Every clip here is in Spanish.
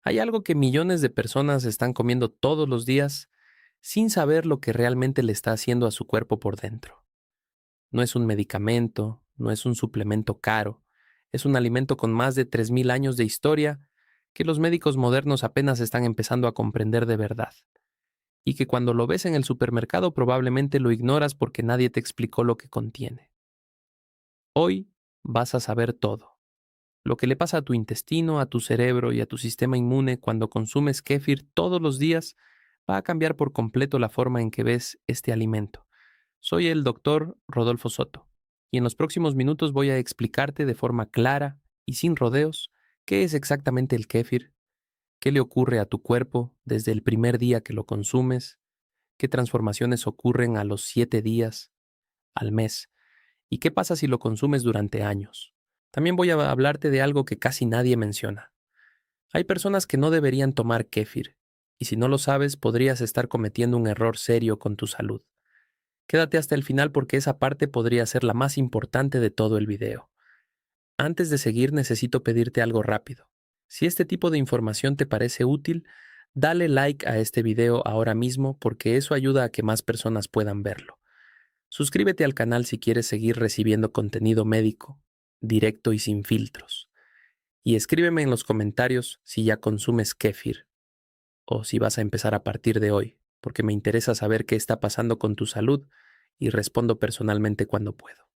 Hay algo que millones de personas están comiendo todos los días sin saber lo que realmente le está haciendo a su cuerpo por dentro. No es un medicamento, no es un suplemento caro, es un alimento con más de 3000 años de historia que los médicos modernos apenas están empezando a comprender de verdad. Y que cuando lo ves en el supermercado probablemente lo ignoras porque nadie te explicó lo que contiene. Hoy vas a saber todo. Lo que le pasa a tu intestino, a tu cerebro y a tu sistema inmune cuando consumes kéfir todos los días va a cambiar por completo la forma en que ves este alimento. Soy el doctor Rodolfo Soto y en los próximos minutos voy a explicarte de forma clara y sin rodeos qué es exactamente el kéfir, qué le ocurre a tu cuerpo desde el primer día que lo consumes, qué transformaciones ocurren a los 7 días, al mes, y qué pasa si lo consumes durante años. También voy a hablarte de algo que casi nadie menciona. Hay personas que no deberían tomar kéfir, y si no lo sabes podrías estar cometiendo un error serio con tu salud. Quédate hasta el final porque esa parte podría ser la más importante de todo el video. Antes de seguir necesito pedirte algo rápido. Si este tipo de información te parece útil, dale like a este video ahora mismo porque eso ayuda a que más personas puedan verlo. Suscríbete al canal si quieres seguir recibiendo contenido médico, directo y sin filtros. Y escríbeme en los comentarios si ya consumes kéfir o si vas a empezar a partir de hoy, porque me interesa saber qué está pasando con tu salud y respondo personalmente cuando puedo.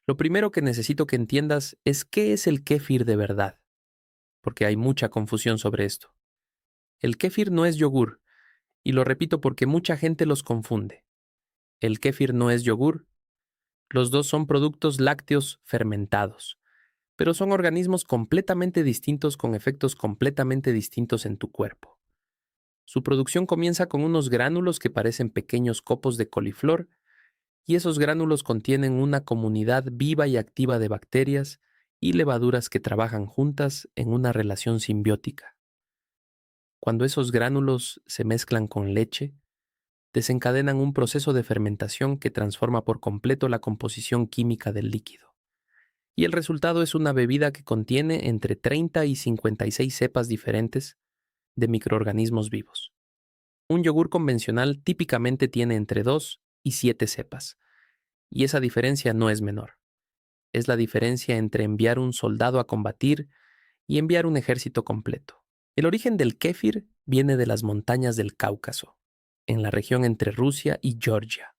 Lo primero que necesito que entiendas es qué es el kéfir de verdad, porque hay mucha confusión sobre esto. El kéfir no es yogur, y lo repito porque mucha gente los confunde. El kéfir no es yogur, los dos son productos lácteos fermentados, pero son organismos completamente distintos con efectos completamente distintos en tu cuerpo. Su producción comienza con unos gránulos que parecen pequeños copos de coliflor, y esos gránulos contienen una comunidad viva y activa de bacterias y levaduras que trabajan juntas en una relación simbiótica. Cuando esos gránulos se mezclan con leche, desencadenan un proceso de fermentación que transforma por completo la composición química del líquido. Y el resultado es una bebida que contiene entre 30 y 56 cepas diferentes de microorganismos vivos. Un yogur convencional típicamente tiene entre 2 y 7 cepas, y esa diferencia no es menor. Es la diferencia entre enviar un soldado a combatir y enviar un ejército completo. El origen del kéfir viene de las montañas del Cáucaso, en la región entre Rusia y Georgia,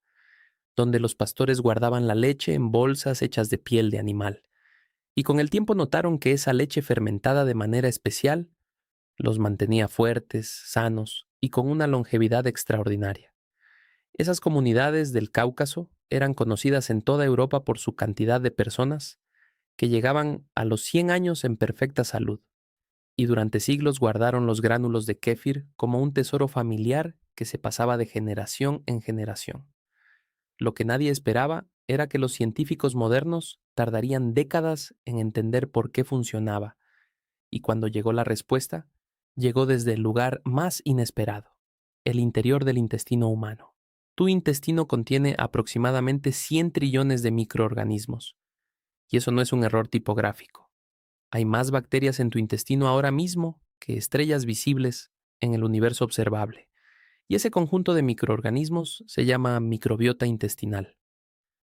donde los pastores guardaban la leche en bolsas hechas de piel de animal, y con el tiempo notaron que esa leche fermentada de manera especial los mantenía fuertes, sanos y con una longevidad extraordinaria. Esas comunidades del Cáucaso eran conocidas en toda Europa por su cantidad de personas que llegaban a los 100 años en perfecta salud, y durante siglos guardaron los gránulos de kéfir como un tesoro familiar que se pasaba de generación en generación. Lo que nadie esperaba era que los científicos modernos tardarían décadas en entender por qué funcionaba, y cuando llegó la respuesta, llegó desde el lugar más inesperado, el interior del intestino humano. Tu intestino contiene aproximadamente 100 trillones de microorganismos, y eso no es un error tipográfico. Hay más bacterias en tu intestino ahora mismo que estrellas visibles en el universo observable, y ese conjunto de microorganismos se llama microbiota intestinal.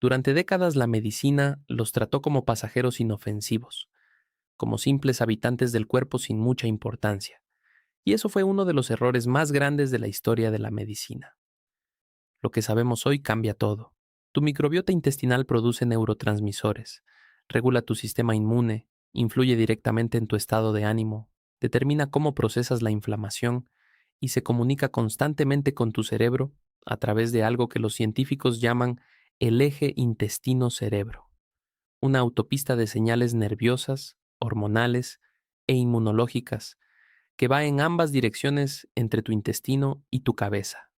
Durante décadas la medicina los trató como pasajeros inofensivos, como simples habitantes del cuerpo sin mucha importancia, y eso fue uno de los errores más grandes de la historia de la medicina. Lo que sabemos hoy cambia todo. Tu microbiota intestinal produce neurotransmisores, regula tu sistema inmune, influye directamente en tu estado de ánimo, determina cómo procesas la inflamación y se comunica constantemente con tu cerebro a través de algo que los científicos llaman el eje intestino-cerebro, una autopista de señales nerviosas, hormonales e inmunológicas que va en ambas direcciones entre tu intestino y tu cabeza.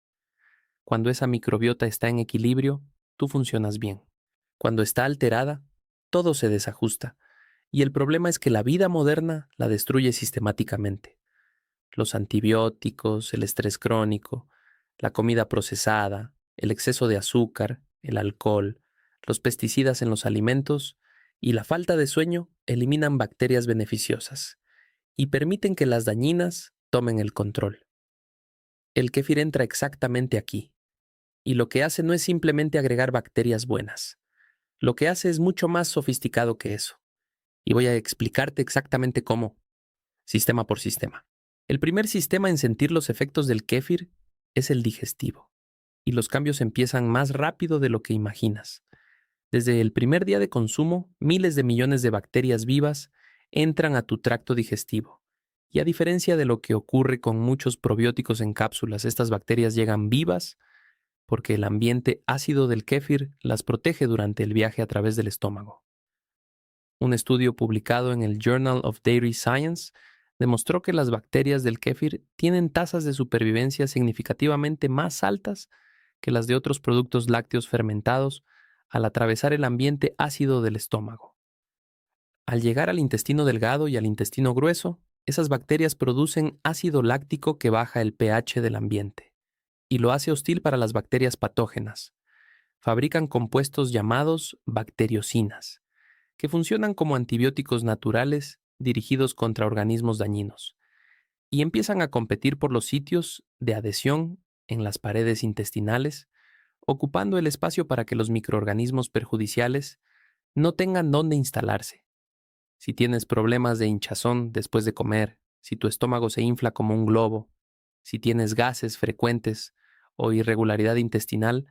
Cuando esa microbiota está en equilibrio, tú funcionas bien. Cuando está alterada, todo se desajusta. Y el problema es que la vida moderna la destruye sistemáticamente. Los antibióticos, el estrés crónico, la comida procesada, el exceso de azúcar, el alcohol, los pesticidas en los alimentos y la falta de sueño eliminan bacterias beneficiosas y permiten que las dañinas tomen el control. El kéfir entra exactamente aquí, y lo que hace no es simplemente agregar bacterias buenas. Lo que hace es mucho más sofisticado que eso, y voy a explicarte exactamente cómo, sistema por sistema. El primer sistema en sentir los efectos del kéfir es el digestivo, y los cambios empiezan más rápido de lo que imaginas. Desde el primer día de consumo, miles de millones de bacterias vivas entran a tu tracto digestivo. Y a diferencia de lo que ocurre con muchos probióticos en cápsulas, estas bacterias llegan vivas porque el ambiente ácido del kéfir las protege durante el viaje a través del estómago. Un estudio publicado en el Journal of Dairy Science demostró que las bacterias del kéfir tienen tasas de supervivencia significativamente más altas que las de otros productos lácteos fermentados al atravesar el ambiente ácido del estómago. Al llegar al intestino delgado y al intestino grueso, esas bacterias producen ácido láctico que baja el pH del ambiente y lo hace hostil para las bacterias patógenas. Fabrican compuestos llamados bacteriocinas, que funcionan como antibióticos naturales dirigidos contra organismos dañinos, y empiezan a competir por los sitios de adhesión en las paredes intestinales, ocupando el espacio para que los microorganismos perjudiciales no tengan dónde instalarse. Si tienes problemas de hinchazón después de comer, si tu estómago se infla como un globo, si tienes gases frecuentes o irregularidad intestinal,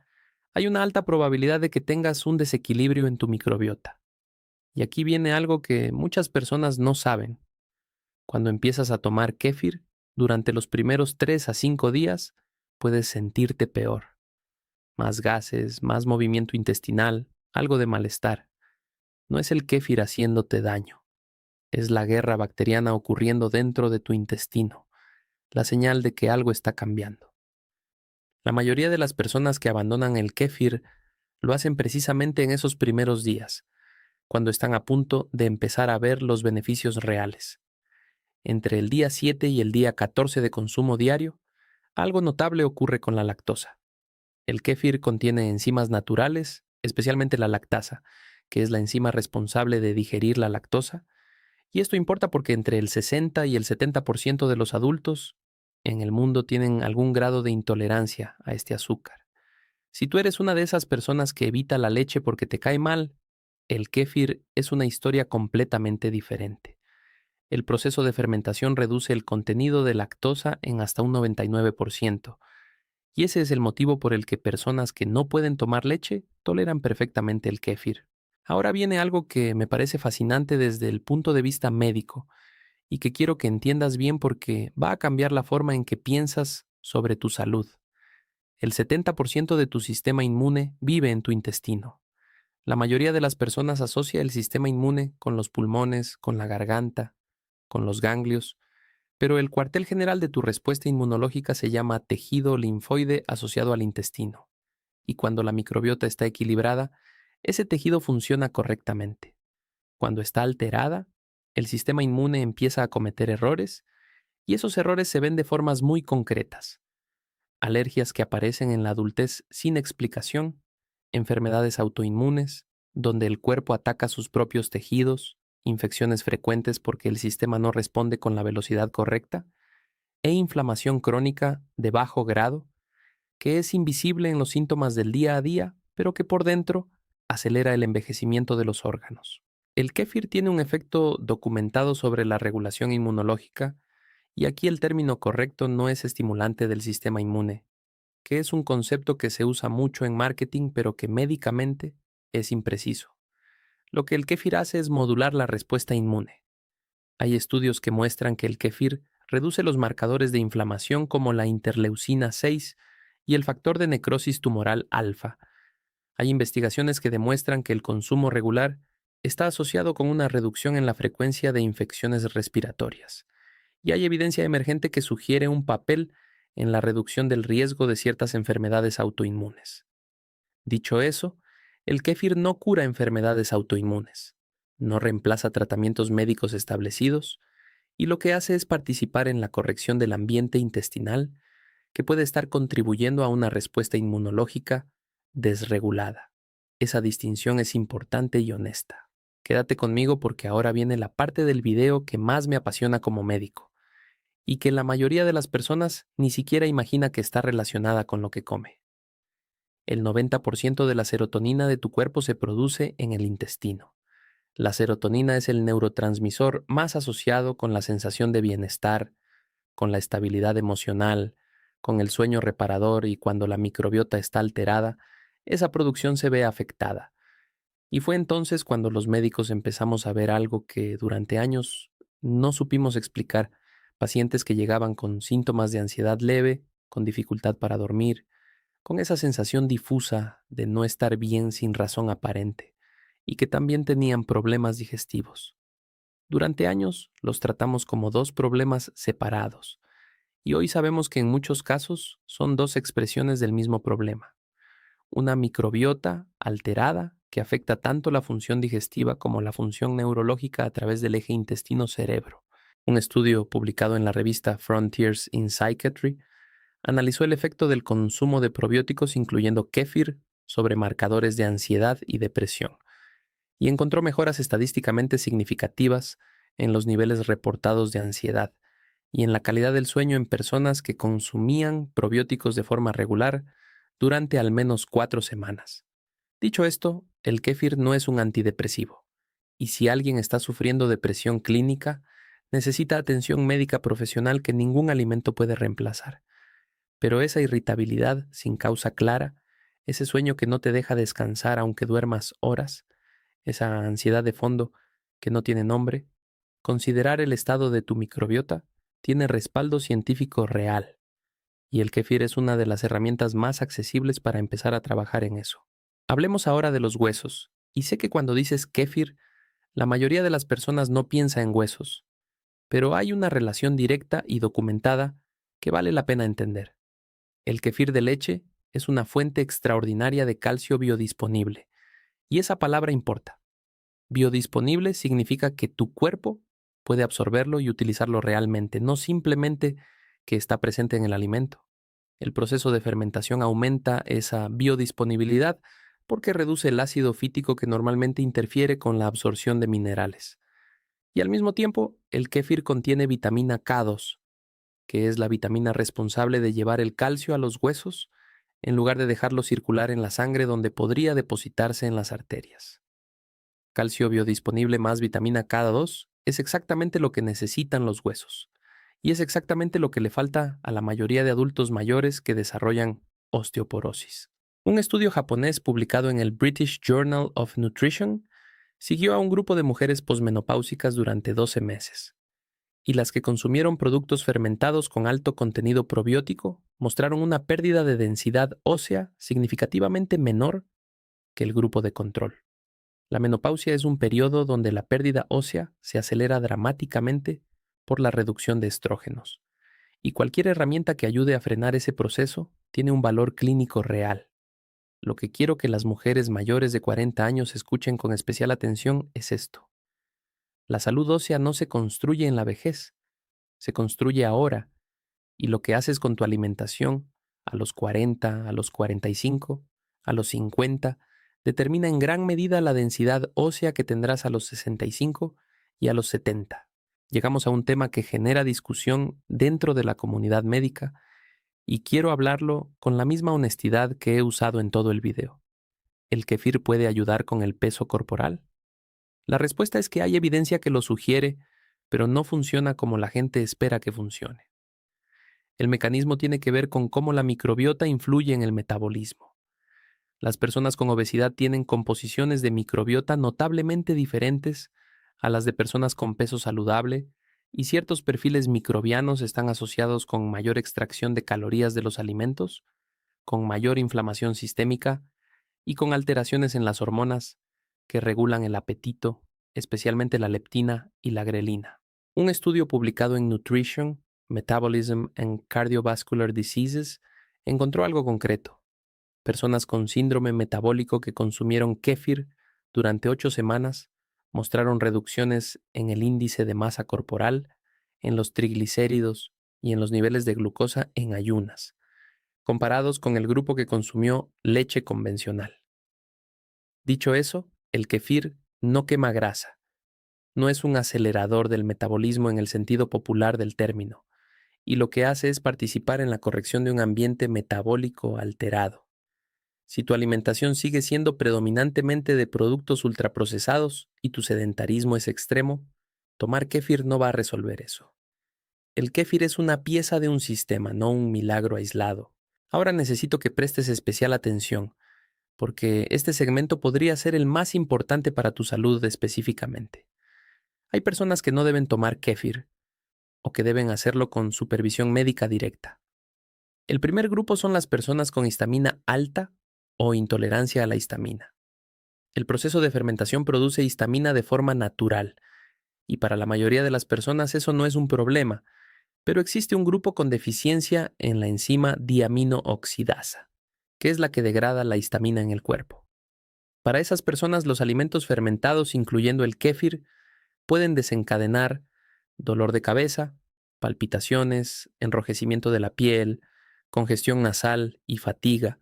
hay una alta probabilidad de que tengas un desequilibrio en tu microbiota. Y aquí viene algo que muchas personas no saben. Cuando empiezas a tomar kéfir, durante los primeros 3 a 5 días, puedes sentirte peor. Más gases, más movimiento intestinal, algo de malestar. No es el kéfir haciéndote daño. Es la guerra bacteriana ocurriendo dentro de tu intestino, la señal de que algo está cambiando. La mayoría de las personas que abandonan el kéfir lo hacen precisamente en esos primeros días, cuando están a punto de empezar a ver los beneficios reales. Entre el día 7 y el día 14 de consumo diario, algo notable ocurre con la lactosa. El kéfir contiene enzimas naturales, especialmente la lactasa, que es la enzima responsable de digerir la lactosa, y esto importa porque entre el 60 y el 70% de los adultos en el mundo tienen algún grado de intolerancia a este azúcar. Si tú eres una de esas personas que evita la leche porque te cae mal, el kéfir es una historia completamente diferente. El proceso de fermentación reduce el contenido de lactosa en hasta un 99%, y ese es el motivo por el que personas que no pueden tomar leche toleran perfectamente el kéfir. Ahora viene algo que me parece fascinante desde el punto de vista médico y que quiero que entiendas bien porque va a cambiar la forma en que piensas sobre tu salud. El 70% de tu sistema inmune vive en tu intestino. La mayoría de las personas asocia el sistema inmune con los pulmones, con la garganta, con los ganglios, pero el cuartel general de tu respuesta inmunológica se llama tejido linfoide asociado al intestino. Y cuando la microbiota está equilibrada, ese tejido funciona correctamente. Cuando está alterada, el sistema inmune empieza a cometer errores y esos errores se ven de formas muy concretas. Alergias que aparecen en la adultez sin explicación, enfermedades autoinmunes, donde el cuerpo ataca sus propios tejidos, infecciones frecuentes porque el sistema no responde con la velocidad correcta, e inflamación crónica de bajo grado, que es invisible en los síntomas del día a día, pero que por dentro acelera el envejecimiento de los órganos. El kéfir tiene un efecto documentado sobre la regulación inmunológica, y aquí el término correcto no es estimulante del sistema inmune, que es un concepto que se usa mucho en marketing, pero que médicamente es impreciso. Lo que el kéfir hace es modular la respuesta inmune. Hay estudios que muestran que el kéfir reduce los marcadores de inflamación como la interleucina 6 y el factor de necrosis tumoral alfa. Hay investigaciones que demuestran que el consumo regular está asociado con una reducción en la frecuencia de infecciones respiratorias. Y hay evidencia emergente que sugiere un papel en la reducción del riesgo de ciertas enfermedades autoinmunes. Dicho eso, el kéfir no cura enfermedades autoinmunes, no reemplaza tratamientos médicos establecidos y lo que hace es participar en la corrección del ambiente intestinal que puede estar contribuyendo a una respuesta inmunológica desregulada. Esa distinción es importante y honesta. Quédate conmigo porque ahora viene la parte del video que más me apasiona como médico. y que la mayoría de las personas ni siquiera imagina que está relacionada con lo que come. El 90% de la serotonina de tu cuerpo se produce en el intestino. La serotonina es el neurotransmisor más asociado con la sensación de bienestar, con la estabilidad emocional, con el sueño reparador, y cuando la microbiota está alterada, esa producción se ve afectada. Y fue entonces cuando los médicos empezamos a ver algo que durante años no supimos explicar: pacientes que llegaban con síntomas de ansiedad leve, con dificultad para dormir, con esa sensación difusa de no estar bien sin razón aparente, y que también tenían problemas digestivos. Durante años los tratamos como dos problemas separados, y hoy sabemos que en muchos casos son dos expresiones del mismo problema: una microbiota alterada que afecta tanto la función digestiva como la función neurológica a través del eje intestino-cerebro. Un estudio publicado en la revista Frontiers in Psychiatry analizó el efecto del consumo de probióticos, incluyendo kéfir, sobre marcadores de ansiedad y depresión, y encontró mejoras estadísticamente significativas en los niveles reportados de ansiedad y en la calidad del sueño en personas que consumían probióticos de forma regular durante al menos 4 semanas. Dicho esto, el kéfir no es un antidepresivo, y si alguien está sufriendo depresión clínica, necesita atención médica profesional que ningún alimento puede reemplazar. Pero esa irritabilidad sin causa clara, ese sueño que no te deja descansar aunque duermas horas, esa ansiedad de fondo que no tiene nombre, considerar el estado de tu microbiota tiene respaldo científico real, y el kéfir es una de las herramientas más accesibles para empezar a trabajar en eso. Hablemos ahora de los huesos, y sé que cuando dices kéfir, la mayoría de las personas no piensa en huesos, pero hay una relación directa y documentada que vale la pena entender. El kéfir de leche es una fuente extraordinaria de calcio biodisponible, y esa palabra importa. Biodisponible significa que tu cuerpo puede absorberlo y utilizarlo realmente, no simplemente que está presente en el alimento. El proceso de fermentación aumenta esa biodisponibilidad porque reduce el ácido fítico que normalmente interfiere con la absorción de minerales. Y al mismo tiempo, el kéfir contiene vitamina K2, que es la vitamina responsable de llevar el calcio a los huesos en lugar de dejarlo circular en la sangre, donde podría depositarse en las arterias. Calcio biodisponible más vitamina K2 es exactamente lo que necesitan los huesos, y es exactamente lo que le falta a la mayoría de adultos mayores que desarrollan osteoporosis. Un estudio japonés publicado en el British Journal of Nutrition siguió a un grupo de mujeres posmenopáusicas durante 12 meses, y las que consumieron productos fermentados con alto contenido probiótico mostraron una pérdida de densidad ósea significativamente menor que el grupo de control. La menopausia es un periodo donde la pérdida ósea se acelera dramáticamente por la reducción de estrógenos, y cualquier herramienta que ayude a frenar ese proceso tiene un valor clínico real. Lo que quiero que las mujeres mayores de 40 años escuchen con especial atención es esto: la salud ósea no se construye en la vejez, se construye ahora, y lo que haces con tu alimentación a los 40, a los 45, a los 50, determina en gran medida la densidad ósea que tendrás a los 65 y a los 70. Llegamos a un tema que genera discusión dentro de la comunidad médica, y quiero hablarlo con la misma honestidad que he usado en todo el video. ¿El kéfir puede ayudar con el peso corporal? La respuesta es que hay evidencia que lo sugiere, pero no funciona como la gente espera que funcione. El mecanismo tiene que ver con cómo la microbiota influye en el metabolismo. Las personas con obesidad tienen composiciones de microbiota notablemente diferentes a las de personas con peso saludable, y ciertos perfiles microbianos están asociados con mayor extracción de calorías de los alimentos, con mayor inflamación sistémica y con alteraciones en las hormonas que regulan el apetito, especialmente la leptina y la grelina. Un estudio publicado en Nutrition, Metabolism and Cardiovascular Diseases encontró algo concreto. Personas con síndrome metabólico que consumieron kéfir durante 8 semanas mostraron reducciones en el índice de masa corporal, en los triglicéridos y en los niveles de glucosa en ayunas, comparados con el grupo que consumió leche convencional. Dicho eso, el kéfir no quema grasa, no es un acelerador del metabolismo en el sentido popular del término. y lo que hace es participar en la corrección de un ambiente metabólico alterado. Si tu alimentación sigue siendo predominantemente de productos ultraprocesados y tu sedentarismo es extremo, tomar kéfir no va a resolver eso. El kéfir es una pieza de un sistema, no un milagro aislado. Ahora necesito que prestes especial atención, porque este segmento podría ser el más importante para tu salud específicamente. Hay personas que no deben tomar kéfir o que deben hacerlo con supervisión médica directa. El primer grupo son las personas con histamina alta o intolerancia a la histamina. El proceso de fermentación produce histamina de forma natural, y para la mayoría de las personas eso no es un problema, pero existe un grupo con deficiencia en la enzima diaminooxidasa, que es la que degrada la histamina en el cuerpo. Para esas personas, los alimentos fermentados, incluyendo el kéfir, pueden desencadenar dolor de cabeza, palpitaciones, enrojecimiento de la piel, congestión nasal y fatiga.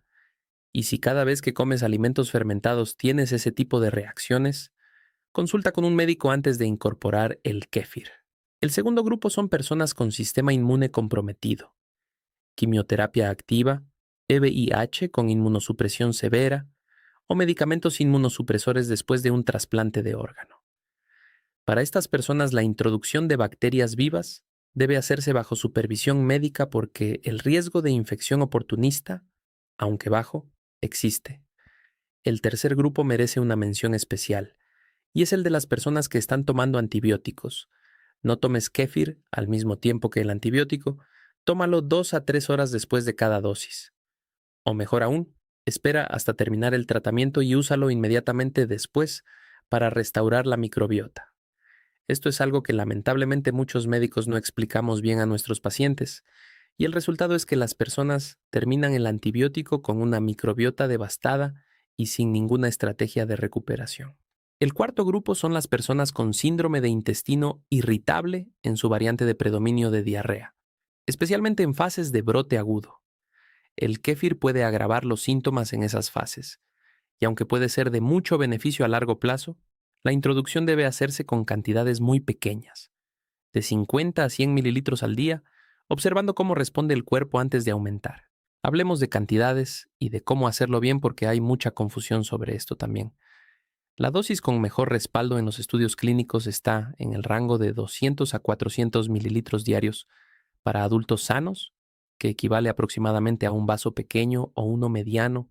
Y si cada vez que comes alimentos fermentados tienes ese tipo de reacciones, consulta con un médico antes de incorporar el kéfir. El segundo grupo son personas con sistema inmune comprometido, quimioterapia activa, VIH con inmunosupresión severa o medicamentos inmunosupresores después de un trasplante de órgano. Para estas personas, la introducción de bacterias vivas debe hacerse bajo supervisión médica porque el riesgo de infección oportunista, aunque bajo, existe. El tercer grupo merece una mención especial, y es el de las personas que están tomando antibióticos. No tomes kéfir al mismo tiempo que el antibiótico, tómalo 2 a 3 horas después de cada dosis. O mejor aún, espera hasta terminar el tratamiento y úsalo inmediatamente después para restaurar la microbiota. Esto es algo que lamentablemente muchos médicos no explicamos bien a nuestros pacientes, y el resultado es que las personas terminan el antibiótico con una microbiota devastada y sin ninguna estrategia de recuperación. El cuarto grupo son las personas con síndrome de intestino irritable en su variante de predominio de diarrea, especialmente en fases de brote agudo. El kéfir puede agravar los síntomas en esas fases, y aunque puede ser de mucho beneficio a largo plazo, la introducción debe hacerse con cantidades muy pequeñas, de 50 a 100 mililitros al día, observando cómo responde el cuerpo antes de aumentar. Hablemos de cantidades y de cómo hacerlo bien porque hay mucha confusión sobre esto también. La dosis con mejor respaldo en los estudios clínicos está en el rango de 200 a 400 mililitros diarios para adultos sanos, que equivale aproximadamente a un vaso pequeño o uno mediano,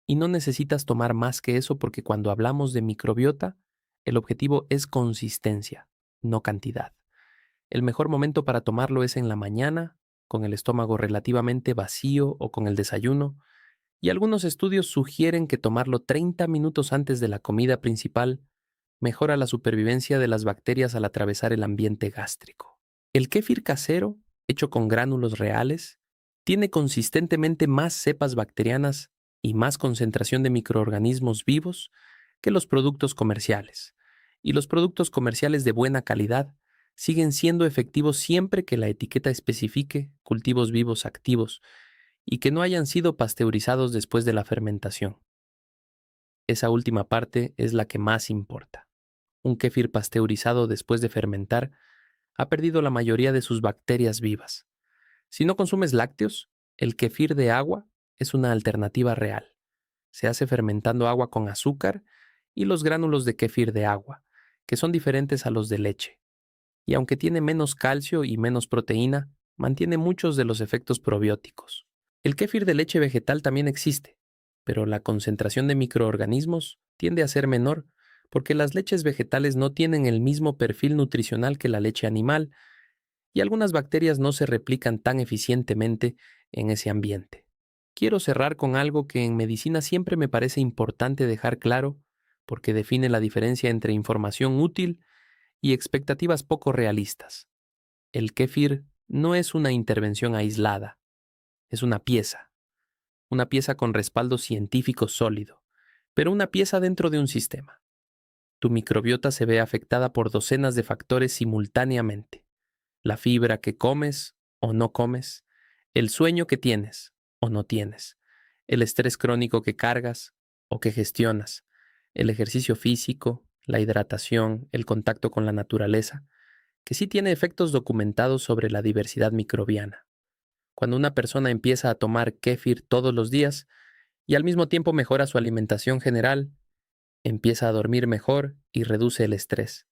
y no necesitas tomar más que eso porque cuando hablamos de microbiota, el objetivo es consistencia, no cantidad. El mejor momento para tomarlo es en la mañana, con el estómago relativamente vacío o con el desayuno, y algunos estudios sugieren que tomarlo 30 minutos antes de la comida principal mejora la supervivencia de las bacterias al atravesar el ambiente gástrico. El kéfir casero, hecho con gránulos reales, tiene consistentemente más cepas bacterianas y más concentración de microorganismos vivos que los productos comerciales. Y los productos comerciales de buena calidad siguen siendo efectivos siempre que la etiqueta especifique cultivos vivos activos y que no hayan sido pasteurizados después de la fermentación. Esa última parte es la que más importa. Un kéfir pasteurizado después de fermentar ha perdido la mayoría de sus bacterias vivas. Si no consumes lácteos, el kéfir de agua es una alternativa real. Se hace fermentando agua con azúcar y los gránulos de kéfir de agua, que son diferentes a los de leche. Y aunque tiene menos calcio y menos proteína, mantiene muchos de los efectos probióticos. El kéfir de leche vegetal también existe, pero la concentración de microorganismos tiende a ser menor porque las leches vegetales no tienen el mismo perfil nutricional que la leche animal y algunas bacterias no se replican tan eficientemente en ese ambiente. Quiero cerrar con algo que en medicina siempre me parece importante dejar claro porque define la diferencia entre información útil y expectativas poco realistas. El kéfir no es una intervención aislada, es una pieza con respaldo científico sólido, pero una pieza dentro de un sistema. Tu microbiota se ve afectada por docenas de factores simultáneamente. La fibra que comes o no comes, el sueño que tienes o no tienes, el estrés crónico que cargas o que gestionas, el ejercicio físico, la hidratación, el contacto con la naturaleza. que sí tiene efectos documentados sobre la diversidad microbiana. Cuando una persona empieza a tomar kéfir todos los días y al mismo tiempo mejora su alimentación general, empieza a dormir mejor y reduce el estrés.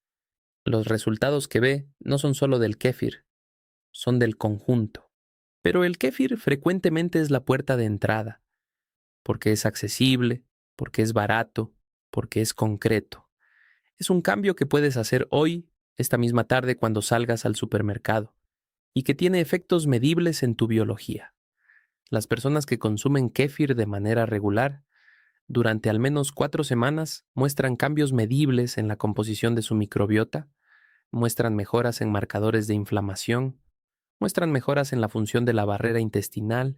Los resultados que ve no son solo del kéfir, son del conjunto. Pero el kéfir frecuentemente es la puerta de entrada, porque es accesible, porque es barato, porque es concreto. Es un cambio que puedes hacer hoy, esta misma tarde cuando salgas al supermercado, y que tiene efectos medibles en tu biología. Las personas que consumen kéfir de manera regular, durante al menos 4 semanas, muestran cambios medibles en la composición de su microbiota, muestran mejoras en marcadores de inflamación, muestran mejoras en la función de la barrera intestinal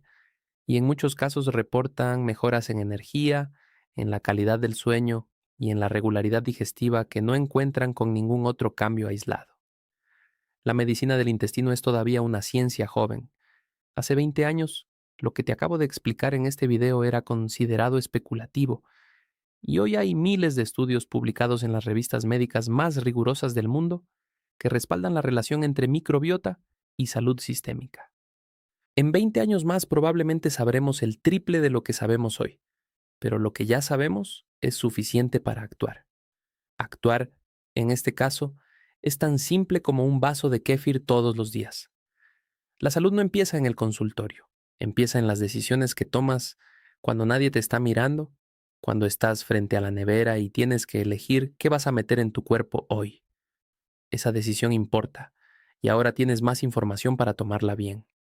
y en muchos casos reportan mejoras en energía, en la calidad del sueño y en la regularidad digestiva que no encuentran con ningún otro cambio aislado. La medicina del intestino es todavía una ciencia joven. Hace 20 años, lo que te acabo de explicar en este video era considerado especulativo, y hoy hay miles de estudios publicados en las revistas médicas más rigurosas del mundo que respaldan la relación entre microbiota y salud sistémica. En 20 años más probablemente sabremos el triple de lo que sabemos hoy, pero lo que ya sabemos es suficiente para actuar. Actuar, en este caso, es tan simple como un vaso de kéfir todos los días. La salud no empieza en el consultorio, empieza en las decisiones que tomas cuando nadie te está mirando, cuando estás frente a la nevera y tienes que elegir qué vas a meter en tu cuerpo hoy. Esa decisión importa, y ahora tienes más información para tomarla bien.